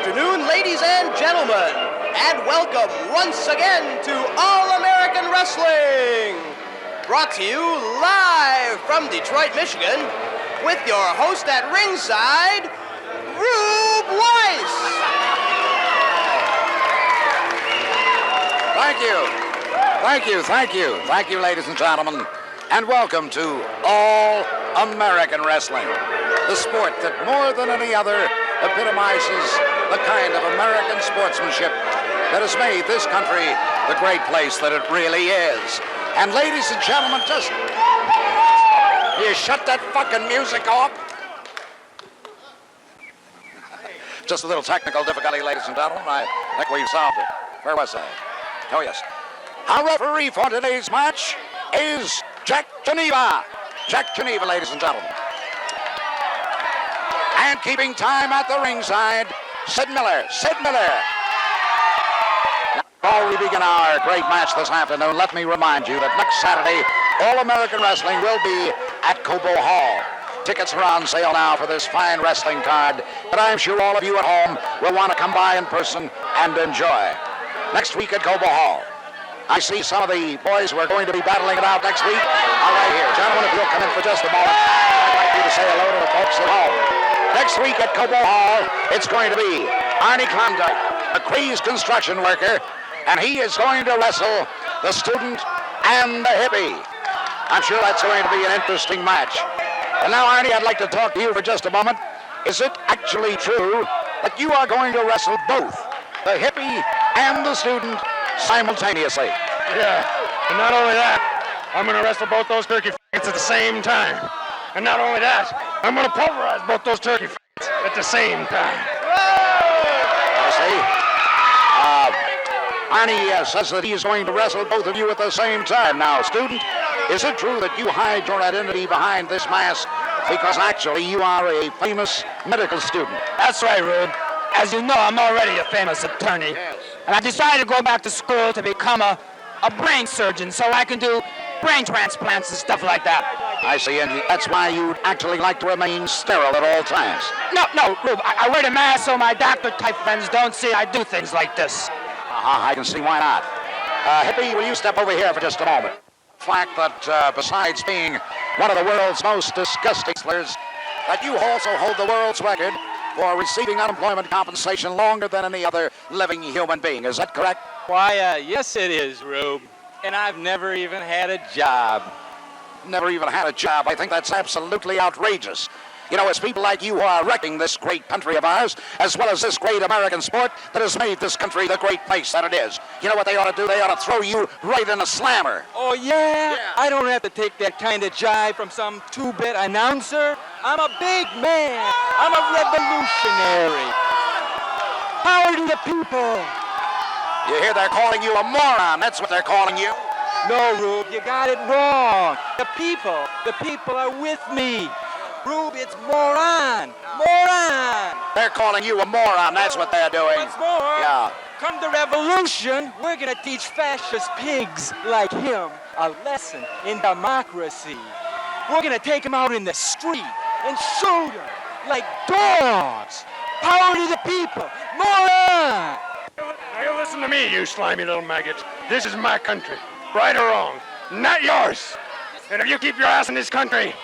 afternoon, ladies and gentlemen, and welcome once again to All-American Wrestling. Brought to you live from Detroit, Michigan, with your host at ringside, Rube Weiss. Thank you, ladies and gentlemen, and welcome to All-American Wrestling, the sport that more than any other epitomizes the kind of American sportsmanship that has made this country the great place that it really is. And ladies and gentlemen, you shut that fucking music off. Just a little technical difficulty, ladies and gentlemen. I think we've solved it. Where was I? Oh, yes. Our referee for today's match is Jack Geneva. Jack Geneva, ladies and gentlemen. And keeping time at the ringside, Sid Miller. Now, before we begin our great match this afternoon, let me remind you that next Saturday, All-American Wrestling will be at Cobo Hall. Tickets are on sale now for this fine wrestling card, but I'm sure all of you at home will want to come by in person and enjoy. Next week at Cobo Hall. I see some of the boys who are going to be battling it out next week are right here. Gentlemen, if you'll come in for just a moment, I'd like you to say hello to the folks at home. Next week at Cobo Hall, it's going to be Arnie Klondike, a crazed construction worker, and he is going to wrestle the student and the hippie. I'm sure that's going to be an interesting match. And now, Arnie, I'd like to talk to you for just a moment. Is it actually true that you are going to wrestle both the hippie and the student simultaneously? Yeah, and not only that, I'm going to wrestle both those turkey f***ts at the same time. And not only that, I'm going to pulverize both those turkey f***ts at the same time. I see. Arnie says that he is going to wrestle both of you at the same time. Now, student, is it true that you hide your identity behind this mask because actually you are a famous medical student? That's right, Rube. As you know, I'm already a famous attorney. Yes. And I decided to go back to school to become a brain surgeon so I can do brain transplants and stuff like that. I see, and that's why you actually like to remain sterile at all times. No, Rube, I wear the mask so my doctor-type friends don't see I do things like this. I can see why not. Hippie, will you step over here for just a moment? The fact that besides being one of the world's most disgusting slurs, that you also hold the world's record for receiving unemployment compensation longer than any other living human being. Is that correct? Why, yes it is, Rube. And I've never even had a job. Never even had a job. I think that's absolutely outrageous. You know, it's people like you who are wrecking this great country of ours, as well as this great American sport that has made this country the great place that it is. You know what they ought to do? They ought to throw you right in a slammer. Oh, yeah? I don't have to take that kind of jive from some two-bit announcer. I'm a big man. I'm a revolutionary. Power to the people. You hear they're calling you a moron. That's what they're calling you. No, Rube, you got it wrong. The people are with me. Rube, it's moron. They're calling you a moron. That's what they're doing. What's more? Yeah. Come the revolution, we're going to teach fascist pigs like him a lesson in democracy. We're going to take them out in the street and shoot them like dogs. Power to the people. Moron! Now you listen to me, you slimy little maggot. This is my country, right or wrong, not yours. And if you keep your ass in this country,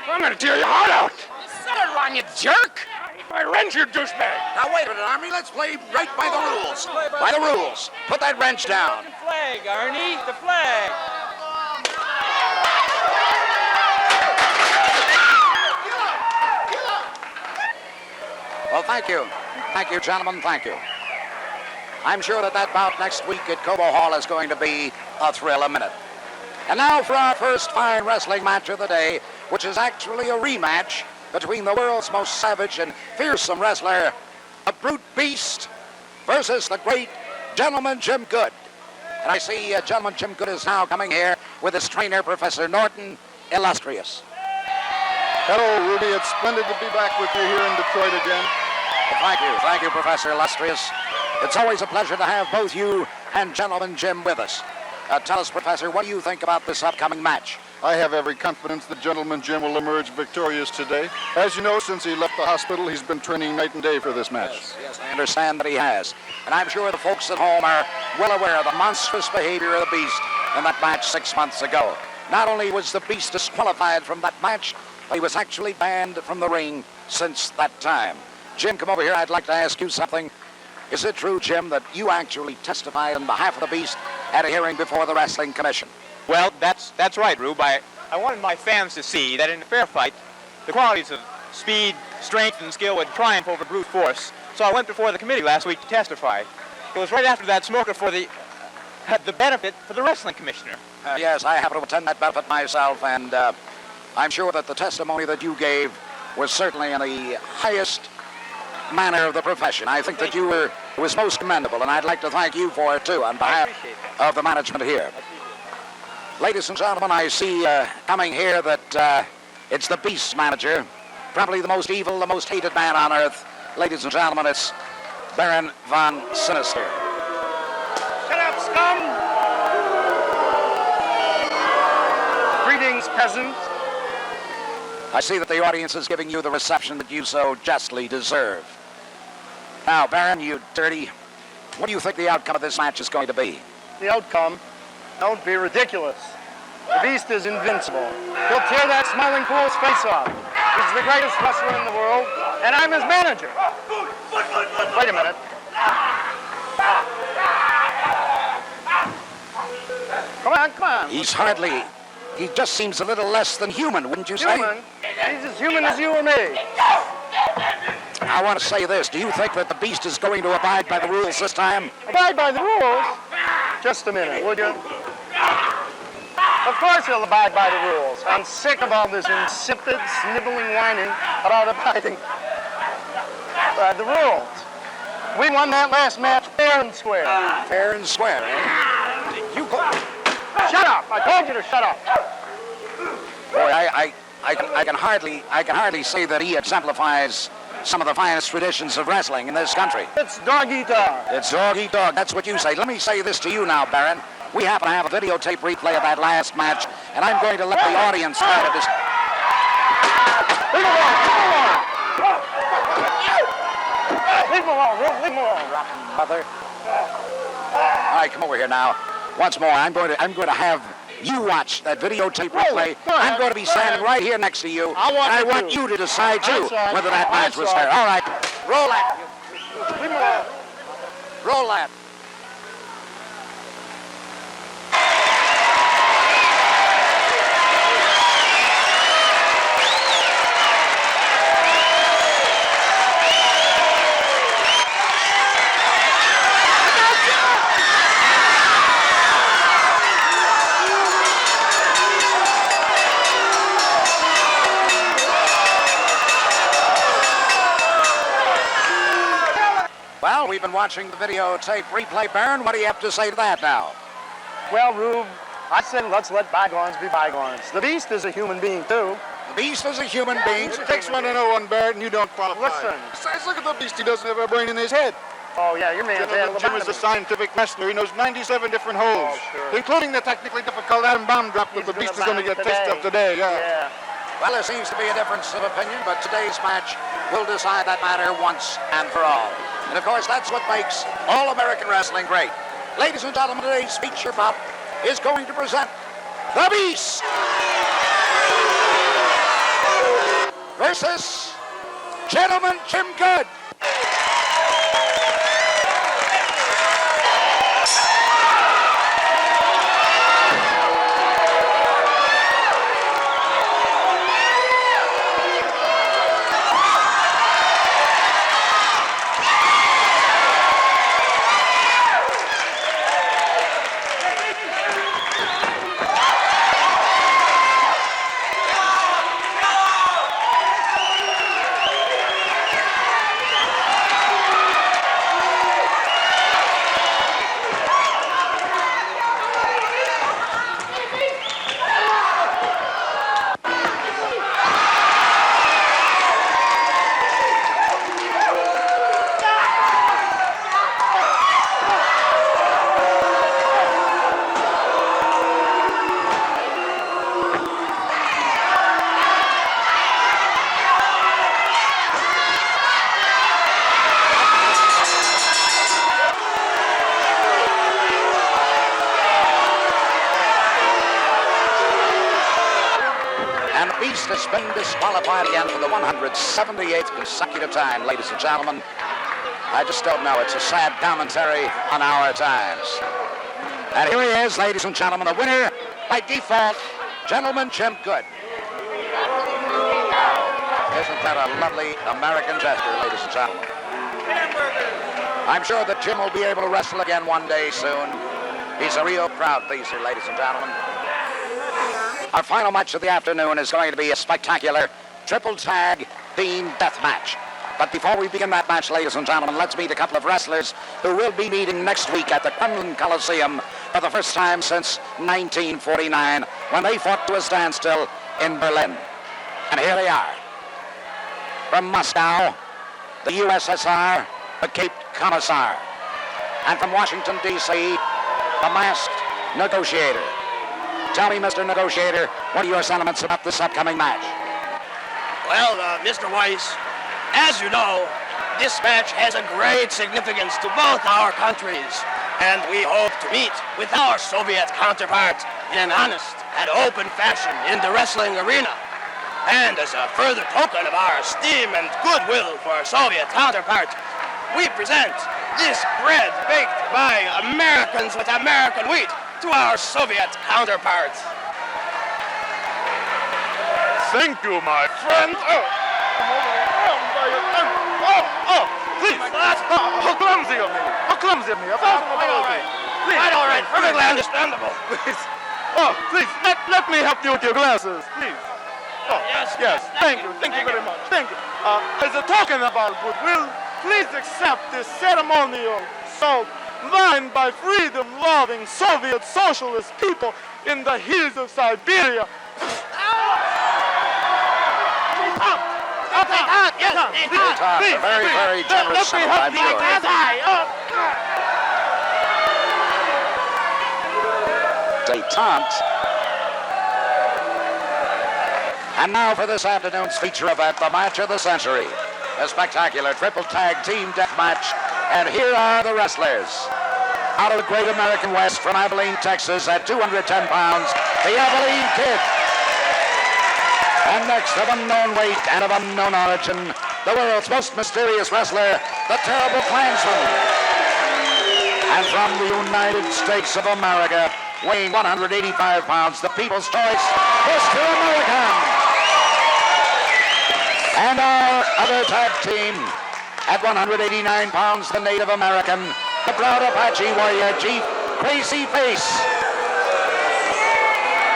I'm going to tear your heart out. You said it wrong, you jerk! I wrench your douchebag. Now wait a minute, Army. Let's play right by the rules. By the rules. Put that wrench down. The flag, Arnie, the flag. Well, thank you. Thank you, gentlemen. Thank you. I'm sure that bout next week at Cobo Hall is going to be a thrill a minute. And now for our first fine wrestling match of the day, which is actually a rematch between the world's most savage and fearsome wrestler, a brute beast, versus the great Gentleman Jim Good. And I see Gentleman Jim Good is now coming here with his trainer, Professor Norton, illustrious. Hello, Rudy. It's splendid to be back with you here in Detroit again. Thank you, Professor Illustrious. It's always a pleasure to have both you and Gentleman Jim with us. Tell us, Professor, what do you think about this upcoming match? I have every confidence that Gentleman Jim will emerge victorious today. As you know, since he left the hospital, he's been training night and day for this match. Yes, I understand that he has. And I'm sure the folks at home are well aware of the monstrous behavior of the Beast in that match 6 months ago. Not only was the Beast disqualified from that match, but he was actually banned from the ring since that time. Jim, come over here. I'd like to ask you something. Is it true, Jim, that you actually testified on behalf of the Beast at a hearing before the Wrestling Commission? Well, that's right, Rube. I wanted my fans to see that in a fair fight, the qualities of speed, strength, and skill would triumph over brute force. So I went before the committee last week to testify. It was right after that smoker for the benefit for the wrestling commissioner. Yes, I happen to attend that benefit myself, and I'm sure that the testimony that you gave was certainly in the highest manner of the profession. I think that it was most commendable, and I'd like to thank you for it, too, on behalf of the management here. Ladies and gentlemen, I see coming here that it's the Beast's manager, probably the most evil, the most hated man on earth. Ladies and gentlemen, it's Baron von Sinister. Shut up, scum! Greetings, peasant. I see that the audience is giving you the reception that you so justly deserve. Now, Baron, you dirty, what do you think the outcome of this match is going to be? The outcome? Don't be ridiculous. The Beast is invincible. He'll tear that smiling fool's face off. He's the greatest wrestler in the world, and I'm his manager. Wait a minute. Come on. He just seems a little less than human, wouldn't you say? Human? He's as human as you or me. I want to say this. Do you think that the Beast is going to abide by the rules this time? Abide by the rules? Just a minute, would you? Of course he'll abide by the rules. I'm sick of all this insipid, sniveling whining about abiding by the rules. We won that last match fair and square. Fair and square, eh? Shut up! I told you to shut up. Boy, I can hardly say that he exemplifies some of the finest traditions of wrestling in this country. It's dog eat dog. It's dog eat dog. That's what you say. Let me say this to you now, Baron. We happen to have a videotape replay of that last match, and I'm going to let the audience try to Leave him alone, rotten mother. All right, come over here now. Once more, I'm going to have you watch that videotape replay. I'm going to be standing right here next to you, and I want you to decide too whether that match was fair. All right, roll that. Leave him alone. Roll that. Well, we've been watching the videotape replay, Baron. What do you have to say to that now? Well, Rube, I said let's let bygones be bygones. The Beast is a human being, too. The Beast is a human being. It takes one to know one, Barrett, and you don't qualify. Listen. Besides, look at the Beast. He doesn't have a brain in his head. Oh, yeah, your man's had Jim is a scientific wrestler. He knows 97 different holds, sure. including the technically difficult atom bomb drop that the Beast is going to get a taste of today. Yeah. Well, there seems to be a difference of opinion, but today's match will decide that matter once and for all. And, of course, that's what makes All-American Wrestling great. Ladies and gentlemen, today's feature bout is going to present The Beast versus Gentleman Jim Good. contest has been disqualified again for the 178th consecutive time, ladies and gentlemen. I just don't know. It's a sad commentary on our times. And here he is, ladies and gentlemen, the winner by default, Gentleman Jim Good. Isn't that a lovely American gesture, ladies and gentlemen? I'm sure that Jim will be able to wrestle again one day soon. He's a real crowd pleaser, ladies and gentlemen. Our final match of the afternoon is going to be a spectacular triple tag team death match. But before we begin that match, ladies and gentlemen, let's meet a couple of wrestlers who will be meeting next week at the Kremlin Coliseum for the first time since 1949, when they fought to a standstill in Berlin. And here they are. From Moscow, the USSR, the Cape Commissar. And from Washington, D.C., the masked negotiator. Tell me, Mr. Negotiator, what are your sentiments about this upcoming match? Well, Mr. Weiss, as you know, this match has a great significance to both our countries, and we hope to meet with our Soviet counterparts in an honest and open fashion in the wrestling arena. And as a further token of our esteem and goodwill for our Soviet counterparts, we present this bread baked by Americans with American wheat to our Soviet counterparts. Thank you, my friend. Please. How clumsy of me. How clumsy of me. Quite all right. Perfectly understandable. Please. Oh, please, let me help you with your glasses, please. Oh, yes. Thank you very much. Thank you. As a token of our goodwill, please accept this ceremonial salt mined by freedom-loving Soviet socialist people in the hills of Siberia. Please, very generous sum, I'm sure. Détente. And now for this afternoon's feature event, the match of the century. A spectacular triple tag team death match. And here are the wrestlers. Out of the great American West from Abilene, Texas at 210 pounds, the Abilene Kid. And next, of unknown weight and of unknown origin, the world's most mysterious wrestler, the Terrible Klansman. And from the United States of America, weighing 185 pounds, the People's Choice, Mr. American. And our other tag team, at 189 pounds, the Native American, the proud Apache warrior chief, Crazy Face.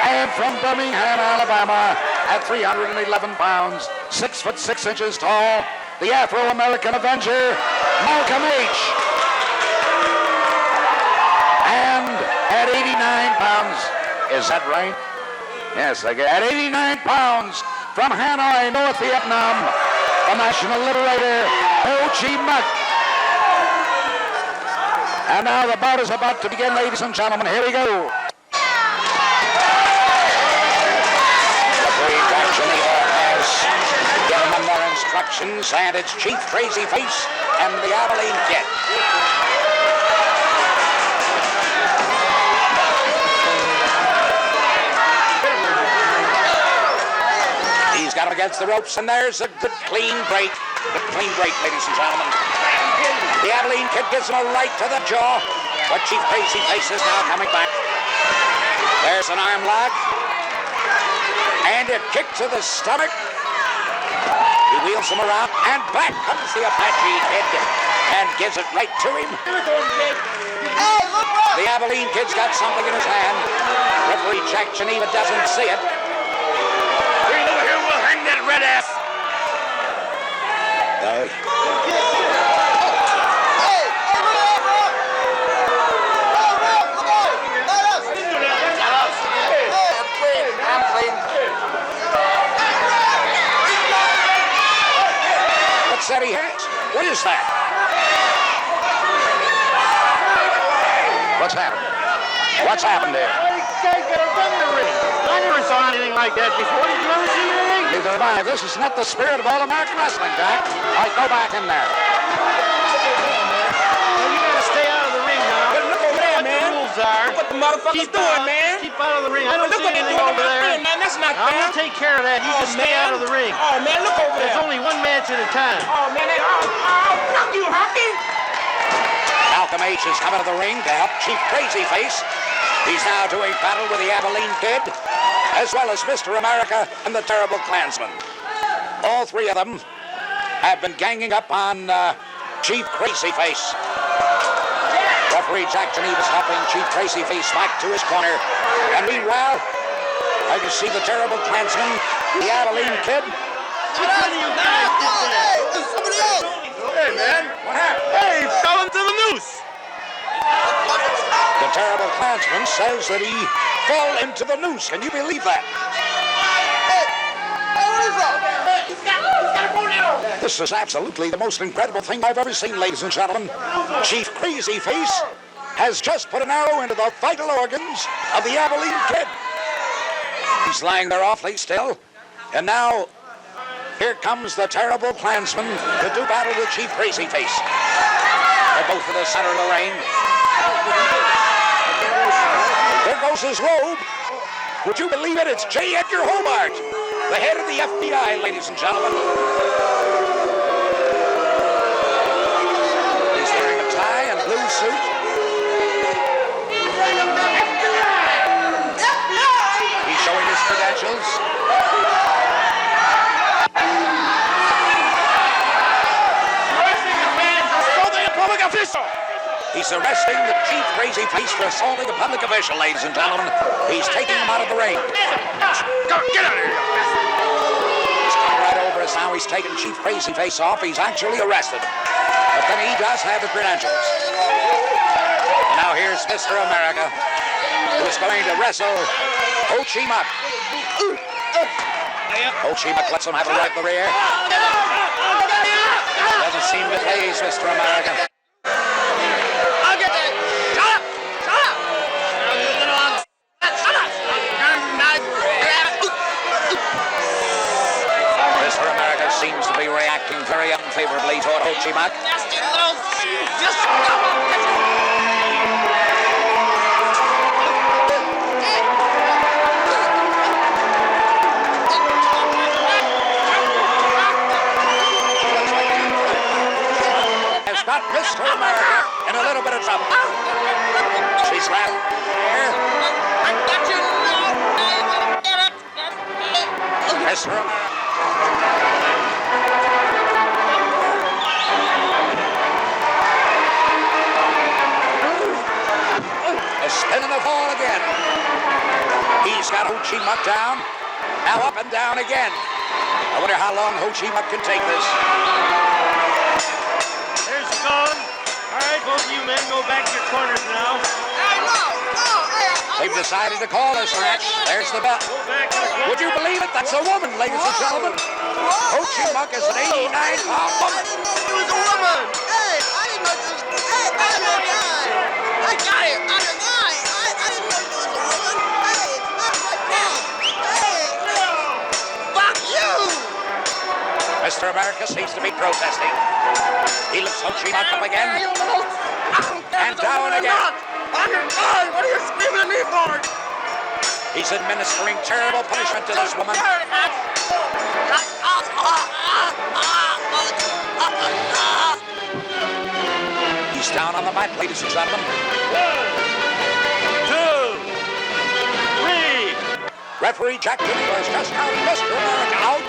And from Birmingham, Alabama, at 311 pounds, 6 foot 6 inches tall, the Afro-American Avenger, Malcolm H. And at 89 pounds, is that right? Yes, at 89 pounds, from Hanoi, North Vietnam, the National Liberator, Ho Chi Minh. And now the bout is about to begin, ladies and gentlemen. Here we go. Given them their instructions, and it's Chief Crazy Face and the Abilene Kid. He's got him against the ropes, and there's a good clean break. Good clean break, ladies and gentlemen. The Abilene Kid gives him a right to the jaw, but Chief Crazy Face is now coming back. There's an arm lock, and a kick to the stomach. He wheels him around, and back comes the Apache Kid and gives it right to him. The Abilene Kid's got something in his hand. Referee Jack Geneva doesn't see it. Bring him over here, we'll hang that red ass. What's that he has? What is that? What's happened? What's happened there? I never saw anything like that before. Did you ever see anything? Neither have I. This is not the spirit of All-American Wrestling, Jack. All right, go back in there. Well, you gotta stay out of the ring now. But look over there, man. rules are. What the motherfucker's doing, man? Keep out of the ring. I don't Look see what they're anything doing to over my there. friend, man. That's not I'm fair. gonna take care of that. You just stay out of the ring. Oh, man, look over There's there. only one match at a time. Oh, man, fuck you, Hockey. Malcolm H is coming to the ring to help Chief Crazy Face. He's now doing battle with the Abilene Kid, as well as Mr. America and the Terrible Klansman. All three of them have been ganging up on Chief Crazy Face. Referee Jack Geneva's helping Chief Crazy Face back to his corner. And meanwhile, I can see the Terrible Klansman, the Abilene Kid. Hey, man. What happened? Hey, he fell into the noose. The Terrible Klansman says that he fell into the noose. Can you believe that? This is absolutely the most incredible thing I've ever seen, ladies and gentlemen. Chief Crazy Face has just put an arrow into the vital organs of the Abilene Kid. He's lying there awfully still. And now, here comes the Terrible Klansman to do battle with Chief Crazy Face. They're both in the center of the ring. There goes his robe. Would you believe it? It's J. Edgar Hobart, the head of the FBI, ladies and gentlemen. He's wearing a tie and blue suit. He's showing his credentials. He's arresting the Chief Crazy Face for assaulting a public official, ladies and gentlemen. He's taking him out of the ring. Go, get out of here. He's come right over us now. He's taken Chief Crazy Face off. He's actually arrested. But then he does have the credentials. And now here's Mr. America, who is going to wrestle Ho Chi Muck. Ho Chi Muck lets him have a right in the rear. Doesn't seem to phase Mr. America. Mr. America seems to be reacting very unfavorably toward Ho Chi Muck. Has got Mr. America in a little bit of trouble. She's right here. Mr. America. A spin and a fall again. He's got Ho Chi Muck down. Now up and down again. I wonder how long Ho Chi Muck can take this. There's the gong. All right, both of you men go back to your corners now. They've decided to call this match. There's the bell. Go back to the corners. Would you believe it? That's a woman, ladies and gentlemen. Ho Chi Muck is an 89-pound woman. It was a woman! Hey, I didn't know this. Hey, I'm a guy! I got it! I'm a guy! I didn't know this was a woman! Hey, that's my fault! Hey! Fuck you! Mr. America seems to be protesting. He lifts Ho Chi Muck up again. And down again. I'm your guy! What are you screaming at me for? He's administering terrible punishment to this woman. He's down on the mat, ladies and gentlemen. 1, 2, 3. Referee Jack Geneva has just counted Mr. America out.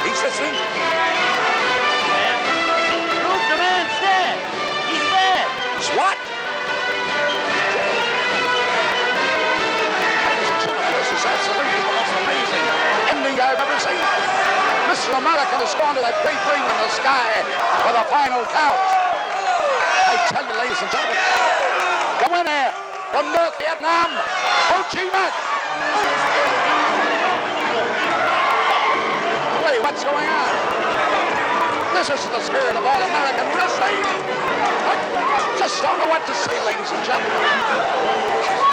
He's listening. Prove the man's dead. He's dead. He's what? This is absolutely the most amazing ending I've ever seen. Mr. America has gone to that great ring in the sky for the final count. I tell you, ladies and gentlemen, the winner from North Vietnam, Ho Chi Muck. Wait, what's going on? This is the spirit of all-American wrestling. I just don't know what to say, ladies and gentlemen.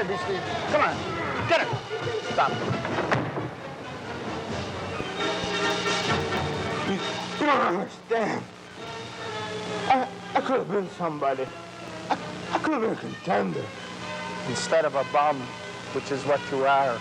Okay, Beastie. Come on. Get it. Stop. You don't understand. I could have been somebody. I could have been a contender instead of a bum, which is what you are.